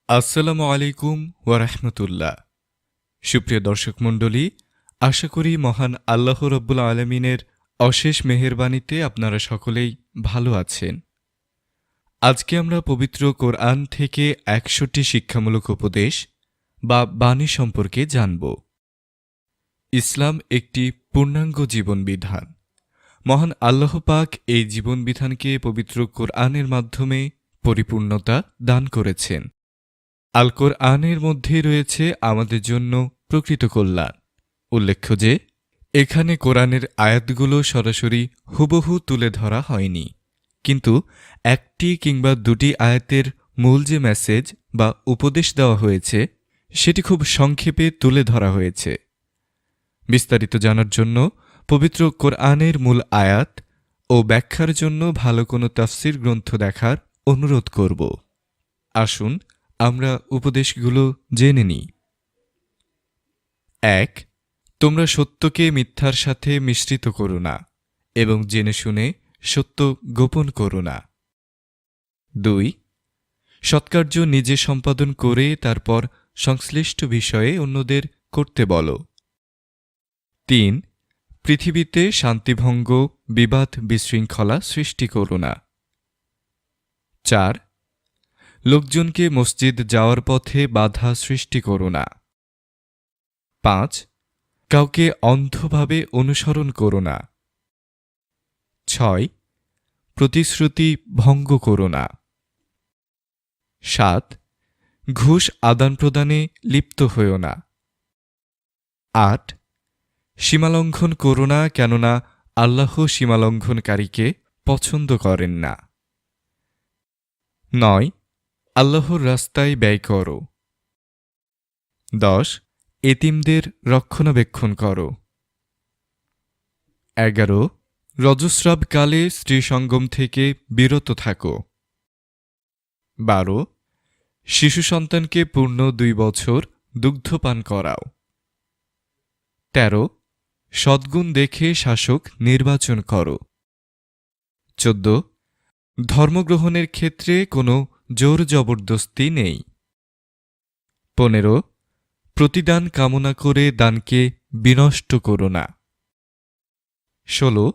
আসসালামু আলাইকুম ওয়া রাহমাতুল্লাহ। সুপ্রিয় দর্শক মণ্ডলী, আশা করি মহান আল্লাহ রাব্বুল আলামিনের অশেষ মেহেরবানিতে আপনারা সকলেই ভালো আছেন। আজকে আমরা পবিত্র কোরআন থেকে ১০০টি শিক্ষামূলক উপদেশ বা বাণী সম্পর্কে জানব। ইসলাম একটি পূর্ণাঙ্গ জীবনবিধান। মহান আল্লাহ পাক এই জীবনবিধানকে পবিত্র কোরআনের মাধ্যমে পরিপূর্ণতা দান করেছেন। আল কোরআনের মধ্যে রয়েছে আমাদের জন্য প্রকৃত কল্যাণ। উল্লেখ্য যে এখানে কোরআনের আয়াতগুলো সরাসরি হুবহু তুলে ধরা হয়নি, কিন্তু একটি কিংবা দুটি আয়াতের মূল যে মেসেজ বা উপদেশ দেওয়া হয়েছে সেটি খুব সংক্ষেপে তুলে ধরা হয়েছে। বিস্তারিত জানার জন্য পবিত্র কোরআনের মূল আয়াত ও ব্যাখ্যার জন্য ভালো কোনো তাফসির গ্রন্থ দেখার অনুরোধ করব। আসুন আমরা উপদেশগুলো জেনে নিই। ১. তোমরা সত্যকে মিথ্যার সাথে মিশ্রিত করো না এবং জেনে শুনে সত্য গোপন করো না। ২. সৎকার্য নিজে সম্পাদন করে তারপর সংশ্লিষ্ট বিষয়ে অন্যদের করতে বলো। ৩. পৃথিবীতে শান্তিভঙ্গ, বিবাদ, বিশৃঙ্খলা সৃষ্টি করো না। ৪. লোকজনকে মসজিদ যাওয়ার পথে বাধা সৃষ্টি করো না। ৫. কাউকে অন্ধভাবে অনুসরণ করো না। ৬. প্রতিশ্রুতি ভঙ্গ করো না। ৭. ঘুষ আদান প্রদানে লিপ্ত হইও না। ৮. সীমালঙ্ঘন করো না, কেননা আল্লাহ সীমালঙ্ঘনকারীকে পছন্দ করেন না। ৯. আল্লাহর রাস্তায় ব্যয় করো। ১০. এতিমদের রক্ষণাবেক্ষণ করো। ১১. রজস্রাবকালে স্ত্রী সঙ্গম থেকে বিরত থাকো। ১২. শিশু সন্তানকে পূর্ণ ২ বছর দুগ্ধপান করাও। ১৩. সদ্গুণ দেখে শাসক নির্বাচন করো। ১৪. ধর্মগ্রহণের ক্ষেত্রে কোনো জোর জবরদস্তি নেই। ১৫. প্রতিদান কামনা করে দানকে বিনষ্ট করো না। ১৬.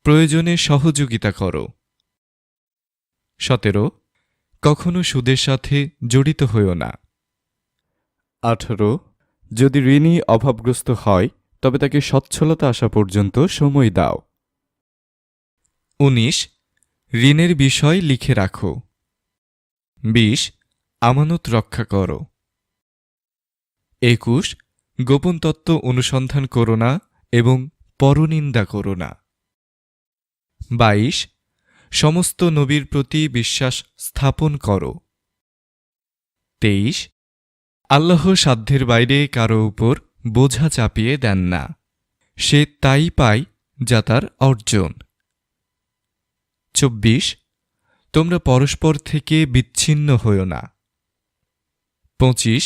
প্রয়োজনে সহযোগিতা করো। ১৭. কখনো সুদের সাথে জড়িত হইও না। ১৮. যদি ঋণী অভাবগ্রস্ত হয় তবে তাকে সচ্ছলতা আসা পর্যন্ত সময় দাও। ১৯. ঋণের বিষয় লিখে রাখো। ২০. আমানত রক্ষা করো। ২১. গোপন তত্ত্ব অনুসন্ধান করো না এবং পরনিন্দা করো না। ২২. সমস্ত নবীর প্রতি বিশ্বাস স্থাপন করো। ২৩. আল্লাহ সাধ্যের বাইরে কারো উপর বোঝা চাপিয়ে দেন না, সে তাই পায় যা তার অর্জন। ২৪. তোমরা পরস্পর থেকে বিচ্ছিন্ন হইও না। ২৫.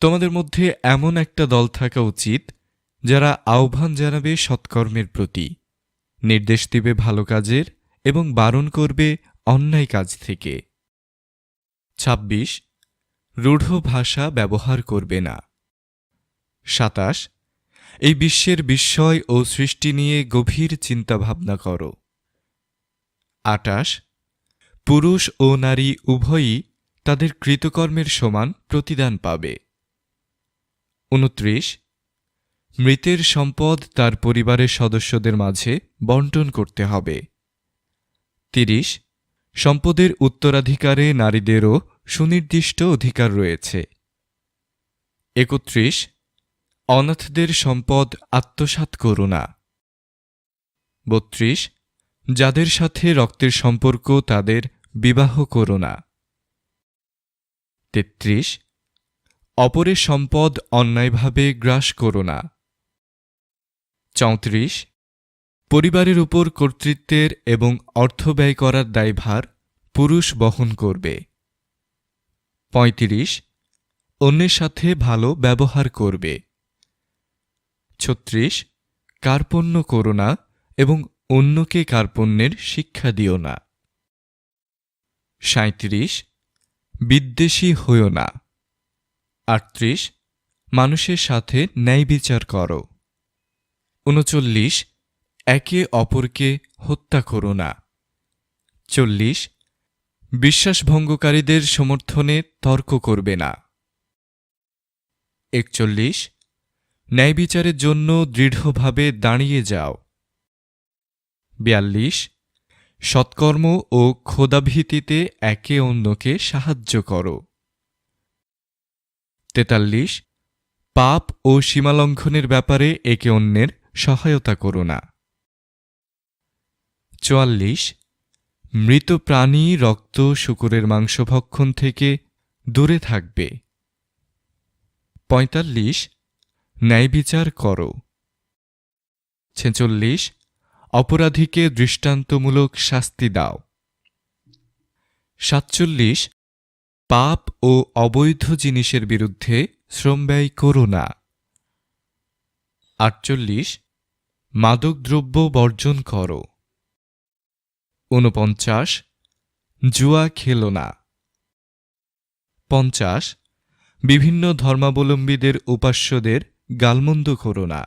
তোমাদের মধ্যে এমন একটা দল থাকা উচিত যারা আহ্বান জানাবে সৎকর্মের প্রতি, নির্দেশ দিবে ভালো কাজের এবং বারণ করবে অন্যায় কাজ থেকে। ২৬. রূঢ় ভাষা ব্যবহার করবে না। ২৭. এই বিশ্বের বিস্ময় ও সৃষ্টি নিয়ে গভীর চিন্তাভাবনা করো। ২৮. পুরুষ ও নারী উভয়ই তাদের কৃতকর্মের সমান প্রতিদান পাবে। ২৯. মৃতের সম্পদ তার পরিবারের সদস্যদের মাঝে বণ্টন করতে হবে। ৩০. সম্পদের উত্তরাধিকারে নারীদেরও সুনির্দিষ্ট অধিকার রয়েছে। ৩১. অনাথদের সম্পদ আত্মসাৎ করো না। ৩২. যাদের সাথে রক্তের সম্পর্ক তাদের বিবাহ করো না। ৩৩. অপরের সম্পদ অন্যায়ভাবে গ্রাস করো না। ৩৪. পরিবারের উপর কর্তৃত্বের এবং অর্থ ব্যয় করার দায়ভার পুরুষ বহন করবে। ৩৫. অন্যের সাথে ভালো ব্যবহার করবে। ৩৬. কার্পণ্য করো না এবং অন্যকে কার্পণ্যের শিক্ষা দিও না। ৩৭. বিদ্বেষী হইও না। ৩৮ মানুষের সাথে ন্যায় বিচার করো। ৩৯ একে অপরকে হত্যা করো না। ৪০ বিশ্বাসভঙ্গকারীদের সমর্থনে তর্ক করবে না। ৪১ ন্যায় বিচারের জন্য দৃঢ়ভাবে দাঁড়িয়ে যাও। ৪২ সৎকর্ম ও খোদাভীতিতে একে অন্যকে সাহায্য করো। ৪৩ পাপ ও সীমালঙ্ঘনের ব্যাপারে একে অন্যের সহায়তা করো না। ৪৪ মৃত প্রাণী, রক্ত, শূকরের মাংস ভক্ষণ থেকে দূরে থাকবে। ৪৫ ন্যায় বিচার করো। ৪৬ অপরাধীকে দৃষ্টান্তমূলক শাস্তি দাও। ৪৭ পাপ ও অবৈধ জিনিসের বিরুদ্ধে শ্রমব্যয় করো না। ৪৮ মাদকদ্রব্য বর্জন করো। ৪৯ জুয়া খেলো না। ৫০ বিভিন্ন ধর্মাবলম্বীদের উপাস্যদের গালমন্দ করো না।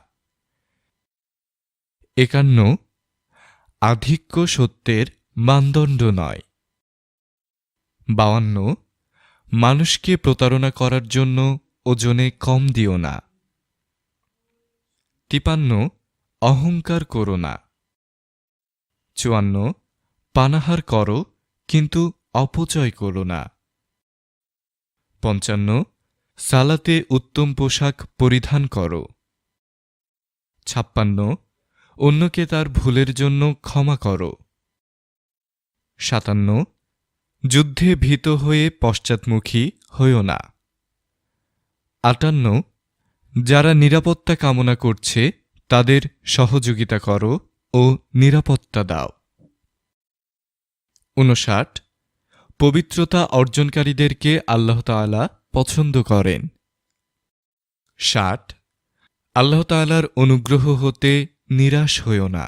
৫১ আধিক্য সত্যের মানদণ্ড নয়। ৫২ মানুষকে প্রতারণা করার জন্য ওজনে কম দিও না। ৫৩ অহংকার করো না। ৫৪ পানাহার করো কিন্তু অপচয় করো না। ৫৫ সালাতে উত্তম পোশাক পরিধান করো। ৫৬ অন্যকে তার ভুলের জন্য ক্ষমা করো। ৫৭ যুদ্ধে ভীত হয়ে পশ্চাৎমুখী হইও না। ৫৮ যারা নিরাপত্তা কামনা করছে তাদের সহযোগিতা করো ও নিরাপত্তা দাও। ৫৯ পবিত্রতা অর্জনকারীদেরকে আল্লাহ তাআলা পছন্দ করেন। ৬০ আল্লাহ তাআলার অনুগ্রহ হতে নিরাশ হইও না।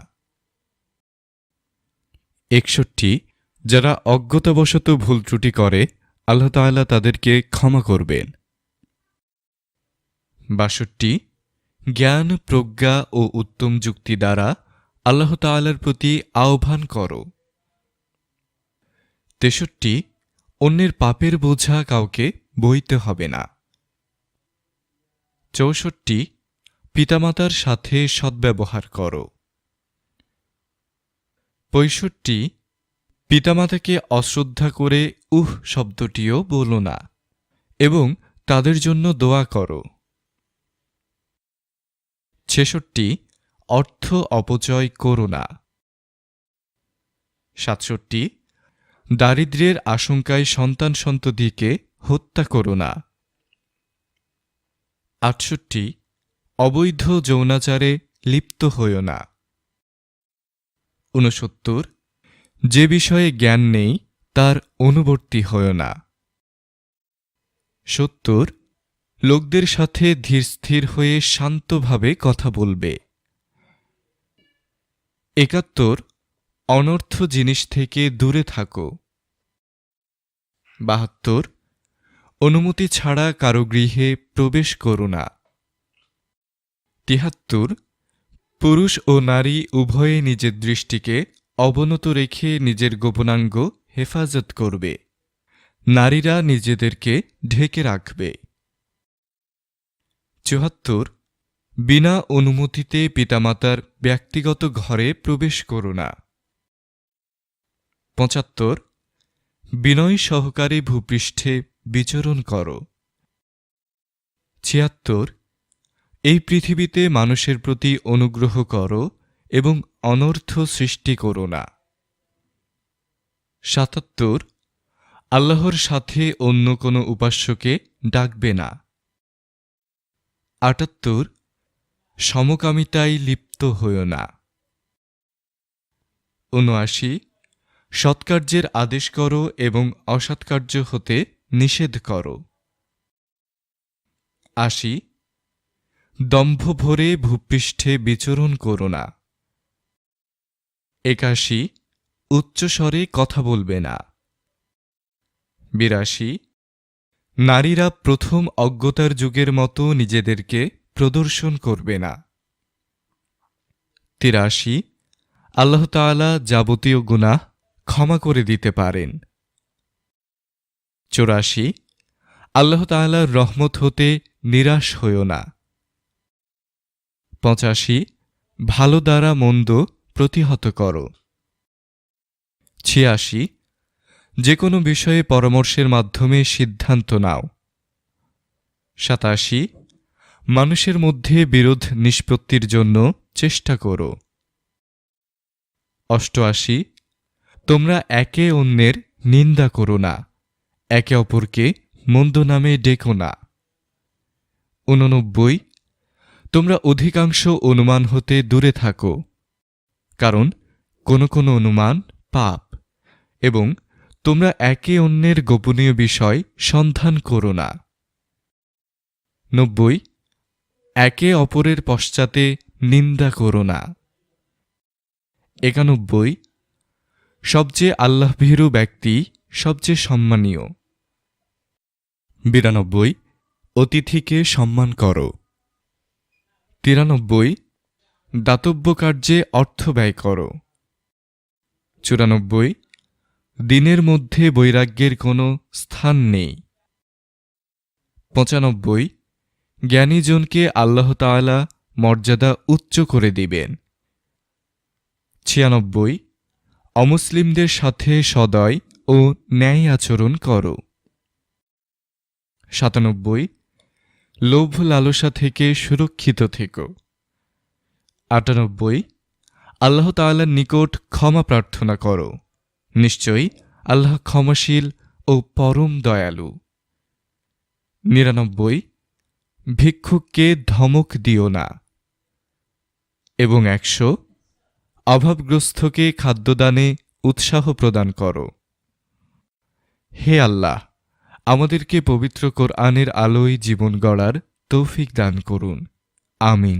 ৬১ যারা অজ্ঞতাবশত ভুল ত্রুটি করে আল্লাহ তাআলা তাদেরকে ক্ষমা করবেন। ৬২ জ্ঞান, প্রজ্ঞা ও উত্তম যুক্তি দ্বারা আল্লাহ তাআলার প্রতি আহ্বান করো। ৬৩ অন্যের পাপের বোঝা কাউকে বইতে হবে না। ৬৪ পিতামাতার সাথে সদ্ব্যবহার করো। ৬৫ পিতামাতাকে অশ্রদ্ধা করে শব্দটিও বলো না এবং তাদের জন্য দোয়া করো। ৬৬ অর্থ অপচয় করো না। ৬৭ দারিদ্র্যের আশঙ্কায় সন্তান-সন্ততিকে হত্যা করো না। ৬৮ অবৈধ যৌনাচারে লিপ্ত হইও না। ৬৯ যে বিষয়ে জ্ঞান নেই তার অনুবর্তী হইও না। ৭০ লোকদের সাথে ধীরস্থির হয়ে শান্তভাবে কথা বলবে। ৭১ অনর্থ জিনিস থেকে দূরে থাকো। ৭২ অনুমতি ছাড়া কারো গৃহে প্রবেশ করো না। ৭৩ পুরুষ ও নারী উভয়ে নিজের দৃষ্টিকে অবনত রেখে নিজের গোপনাঙ্গ হেফাজত করবে। নারীরা নিজেদেরকে ঢেকে রাখবে। ৭৪ বিনা অনুমতিতে পিতামাতার ব্যক্তিগত ঘরে প্রবেশ করো না। ৭৫ বিনয় সহকারে ভূপৃষ্ঠে বিচরণ করো। ৭৬ এই পৃথিবীতে মানুষের প্রতি অনুগ্রহ করো এবং অনর্থ সৃষ্টি করো না। ৭৭ আল্লাহর সাথে অন্য কোনো উপাস্যকে ডাকবে না। ৭৮ সমকামিতায় লিপ্ত হইও না। ৭৯ সৎকার্যের আদেশ করো এবং অসৎকার্য হতে নিষেধ করো। ৮০ দম্ভ ভরে ভূপৃষ্ঠে বিচরণ করো না। ৮১ উচ্চস্বরে কথা বলবে না। ৮২ নারীরা প্রথম অজ্ঞতার যুগের মতো নিজেদেরকে প্রদর্শন করবে না। ৮৩ আল্লাহ তাআলা যাবতীয় গুনাহ ক্ষমা করে দিতে পারেন। ৮৪ আল্লাহ তাআলার রহমত হতে নিরাশ হইও না। ৮৫ ভালো দ্বারা মন্দ প্রতিহত করো। ৮৬ যে কোনো বিষয়ে পরামর্শের মাধ্যমে সিদ্ধান্ত নাও। ৮৭ মানুষের মধ্যে বিরোধ নিষ্পত্তির জন্য চেষ্টা করো। ৮৮ তোমরা একে অন্যের নিন্দা করো না, একে অপরকে মন্দ নামে ডেকো না। ৮৯ তোমরা অধিকাংশ অনুমান হতে দূরে থাকো, কারণ কোনো কোনো অনুমান পাপ, এবং তোমরা একে অন্যের গোপনীয় বিষয় সন্ধান করো না। ৯০ একে অপরের পশ্চাতে নিন্দা করো না। ৯১ সবচেয়ে আল্লাহভীরু ব্যক্তি সবচেয়ে সম্মানীয়। ৯২ অতিথিকে সম্মান করো। ৯৩ দাতব্য কার্যে অর্থ ব্যয় করো। ৯৪ দিনের মধ্যে বৈরাগ্যের কোনো স্থান নেই। ৯৫ জ্ঞানীজনকে আল্লাহ তাআলা মর্যাদা উচ্চ করে দিবেন। ৯৬ অমুসলিমদের সাথে সদয় ও ন্যায় আচরণ করো। ৯৭ লোভ লালসা থেকে সুরক্ষিত থেকো। ৯৮ আল্লাহ তাআলার নিকট ক্ষমা প্রার্থনা করো, নিশ্চয়ই আল্লাহ ক্ষমাশীল ও পরম দয়ালু। ৯৯ ভিক্ষুককে ধমক দিও না। এবং ১০০ অভাবগ্রস্তকে খাদ্যদানে উৎসাহ প্রদান করো। হে আল্লাহ, আমাদেরকে পবিত্র কোরআনের আলোয় জীবন গড়ার তৌফিক দান করুন। আমিন।